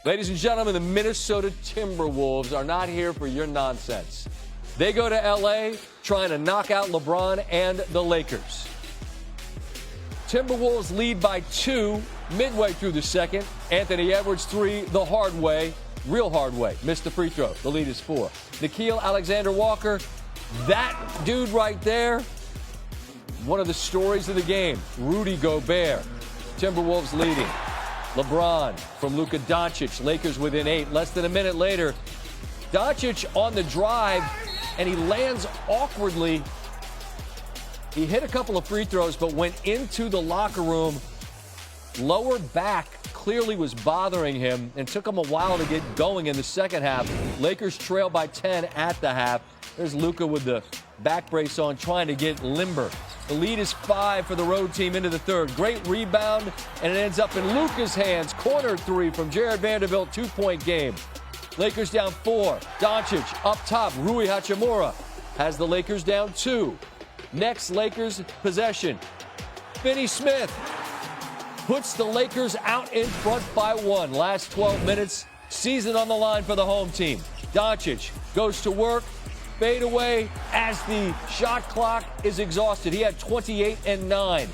Ladies and gentlemen, the Minnesota Timberwolves are not here for your nonsense. They go to L.A. trying to knock out LeBron and the Lakers. Timberwolves lead by 2 midway through the second. Anthony Edwards 3 the hard way, real hard way. Missed the free throw. The lead is 4. Nickeil Alexander-Walker, that dude right there, one of the stories of the game. Rudy Gobert, Timberwolves leading. LeBron from Luka Doncic, Lakers within 8. Less than a minute later, Doncic on the drive, and he lands awkwardly. He hit a couple of free throws, but went into the locker room. Lower back clearly was bothering him, and took him a while to get going in the second half. Lakers trail by 10 at the half. There's Luka with the back brace on, trying to get limber. The lead is 5 for the road team into the third. Great rebound, and it ends up in Luka's hands. Corner 3 from Jared Vanderbilt, 2-point game. Lakers down 4. Doncic up top. Rui Hachimura has the Lakers down 2. Next Lakers possession. Finney Smith puts the Lakers out in front by 1. Last 12 minutes, season on the line for the home team. Doncic goes to work. Fade away as the shot clock is exhausted. He had 28 and 9.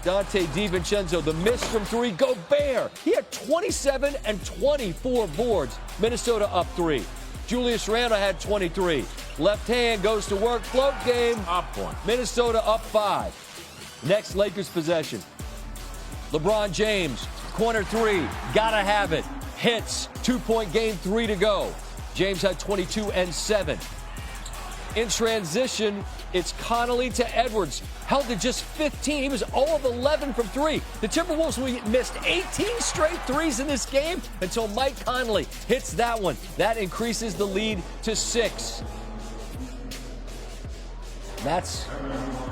Dante DiVincenzo, the miss from 3. Gobert, he had 27 and 24 boards. Minnesota up 3. Julius Randle had 23. Left hand goes to work. Float game. Up 1. Minnesota up 5. Next Lakers possession. LeBron James, corner 3. Gotta have it. Hits. 2-point game, 3 to go. James had 22 and 7. In transition, it's Connolly to Edwards. Held to just 15. He was 0 of 11 from 3. The Timberwolves missed 18 straight threes in this game until Mike Conley hits that one. That increases the lead to 6. That's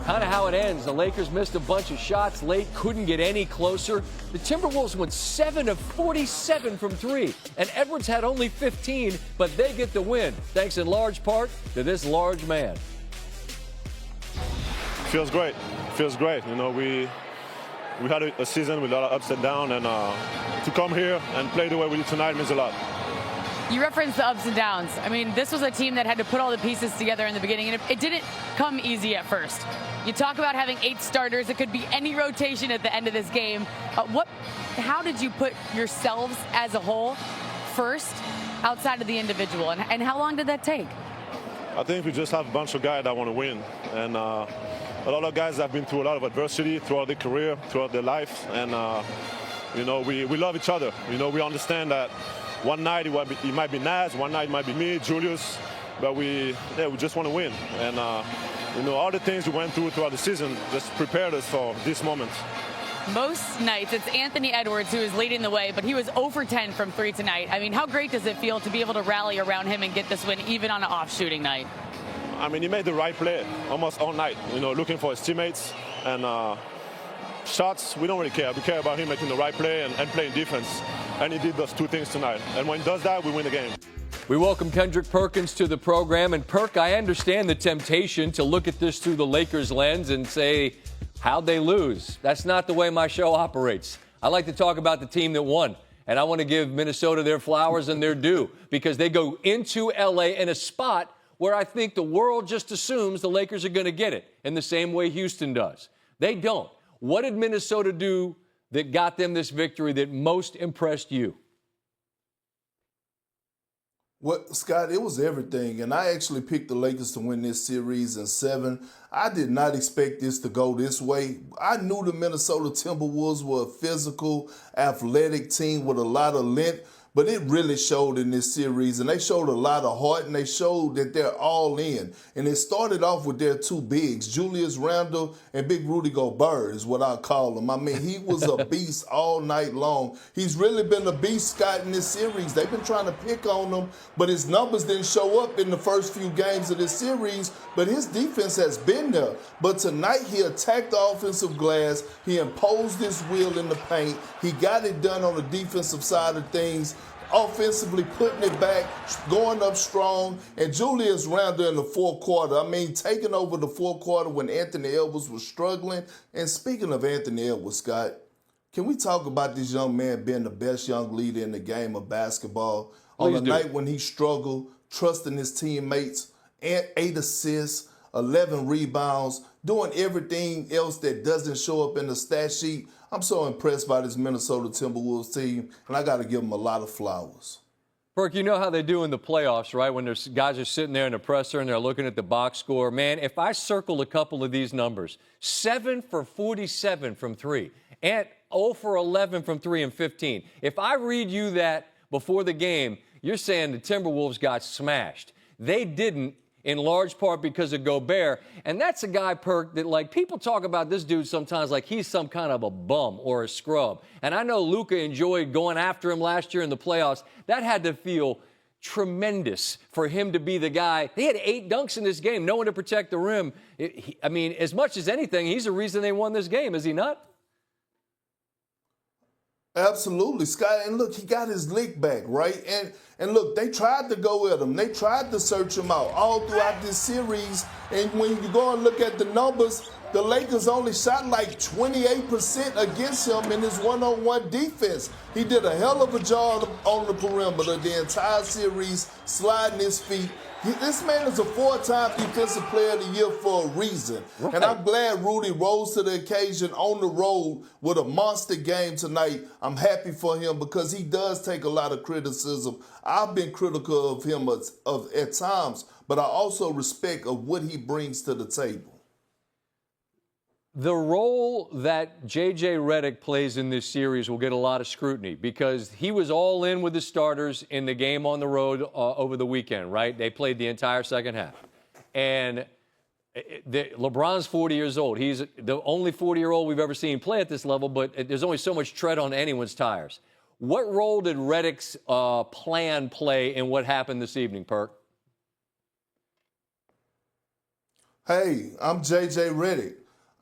kind of how it ends. The Lakers missed a bunch of shots late, couldn't get any closer. The Timberwolves went 7 of 47 from 3, and Edwards had only 15, but they get the win, thanks in large part to this large man. Feels great. Feels great. You know, we had a season with a lot of ups and downs, and to come here and play the way we did tonight means a lot. You referenced the ups and downs. I mean, this was a team that had to put all the pieces together in the beginning, and it didn't come easy at first. You talk about having 8 starters. It could be any rotation at the end of this game. How did you put yourselves as a whole first outside of the individual, and how long did that take? I think we just have a bunch of guys that want to win, and a lot of guys have been through a lot of adversity throughout their career, throughout their life, and you know, we love each other. You know, we understand that one night it might be Naz, one night it might be me, Julius, but we just want to win. And you know, all the things we went through throughout the season just prepared us for this moment. Most nights it's Anthony Edwards who is leading the way, but he was 0 for 10 from 3 tonight. I mean, how great does it feel to be able to rally around him and get this win even on an off shooting night? I mean, he made the right play almost all night, you know, looking for his teammates. And shots, we don't really care. We care about him making the right play and playing defense. And he did those 2 things tonight. And when he does that, we win the game. We welcome Kendrick Perkins to the program. And Perk, I understand the temptation to look at this through the Lakers lens and say, how'd they lose? That's not the way my show operates. I like to talk about the team that won. And I want to give Minnesota their flowers and their due, because they go into L.A. in a spot where I think the world just assumes the Lakers are going to get it in the same way Houston does. They don't. What did Minnesota do that got them this victory that most impressed you? Well, Scott, it was everything, and I actually picked the Lakers to win this series in 7. I did not expect this to go this way. I knew the Minnesota Timberwolves were a physical, athletic team with a lot of length, but it really showed in this series, and they showed a lot of heart, and they showed that they're all in. And it started off with their 2 bigs, Julius Randle and Big Rudy Gobert is what I call him. I mean, he was a beast all night long. He's really been a beast, Scott, in this series. They've been trying to pick on him, but his numbers didn't show up in the first few games of this series, but his defense has been there. But tonight he attacked the offensive glass. He imposed his will in the paint. He got it done on the defensive side of things. Offensively putting it back, going up strong, and Julius Randle in the 4th quarter. I mean, taking over the 4th quarter when Anthony Edwards was struggling. And speaking of Anthony Edwards, Scott, Can we talk about this young man being the best young leader in the game of basketball? On Please a do. night when he struggled, trusting his teammates, and 8 assists, 11 rebounds, doing everything else that doesn't show up in the stat sheet. I'm so impressed by this Minnesota Timberwolves team, and I got to give them a lot of flowers. Perk, you know how they do in the playoffs, right? When there's guys are sitting there in the presser and they're looking at the box score. Man, if I circle a couple of these numbers, 7 for 47 from 3 and 0 for 11 from 3 and 15. If I read you that before the game, you're saying the Timberwolves got smashed. They didn't, in large part because of Gobert. And that's a guy, Perk, that, like, people talk about this dude sometimes like he's some kind of a bum or a scrub. And I know Luka enjoyed going after him last year in the playoffs. That had to feel tremendous for him to be the guy. He had 8 dunks in this game, no one to protect the rim. I mean, as much as anything, he's the reason they won this game, is he not? Absolutely, Scott. And look, he got his lick back, right? And look, they tried to go at him. They tried to search him out all throughout this series. And when you go and look at the numbers, the Lakers only shot like 28% against him in his one-on-one defense. He did a hell of a job on the perimeter the entire series, sliding his feet. This man is a 4-time Defensive Player of the Year for a reason. Right. And I'm glad Rudy rose to the occasion on the road with a monster game tonight. I'm happy for him because he does take a lot of criticism. I've been critical of him at times, but I also respect of what he brings to the table. The role that J.J. Redick plays in this series will get a lot of scrutiny because he was all in with the starters in the game on the road over the weekend, right? They played the entire second half. And LeBron's 40 years old. He's the only 40-year-old we've ever seen play at this level, but there's only so much tread on anyone's tires. What role did Redick's plan play in what happened this evening, Perk? Hey, I'm J.J. Redick.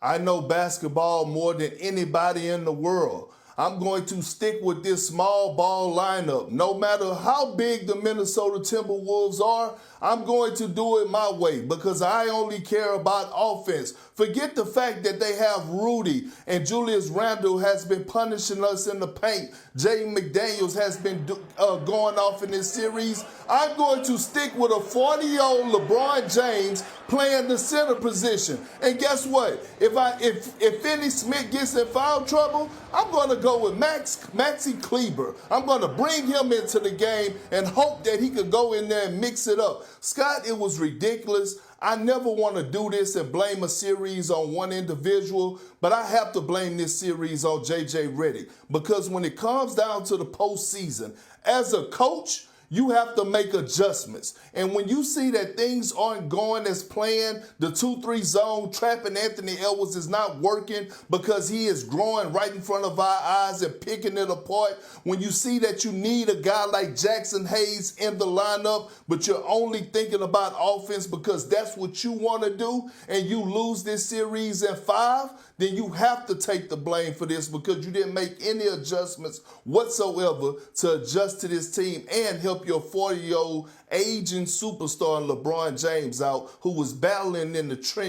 I know basketball more than anybody in the world. I'm going to stick with this small ball lineup. No matter how big the Minnesota Timberwolves are, I'm going to do it my way because I only care about offense. Forget the fact that they have Rudy and Julius Randle has been punishing us in the paint. Jayden McDaniels has been going off in this series. I'm going to stick with a 40-year-old LeBron James playing the center position. And guess what? If Finney Smith gets in foul trouble, I'm going to go with Maxi Kleber. I'm going to bring him into the game and hope that he could go in there and mix it up. Scott, it was ridiculous. I never want to do this and blame a series on one individual, but I have to blame this series on J.J. Redick because when it comes down to the postseason, as a coach, you have to make adjustments. And when you see that things aren't going as planned, the 2-3 zone trapping Anthony Edwards is not working because he is growing right in front of our eyes and picking it apart. When you see that you need a guy like Jackson Hayes in the lineup, but you're only thinking about offense because that's what you want to do, and you lose this series in 5, then you have to take the blame for this because you didn't make any adjustments whatsoever to adjust to this team and help your 40-year-old aging superstar LeBron James out, who was battling in the trenches.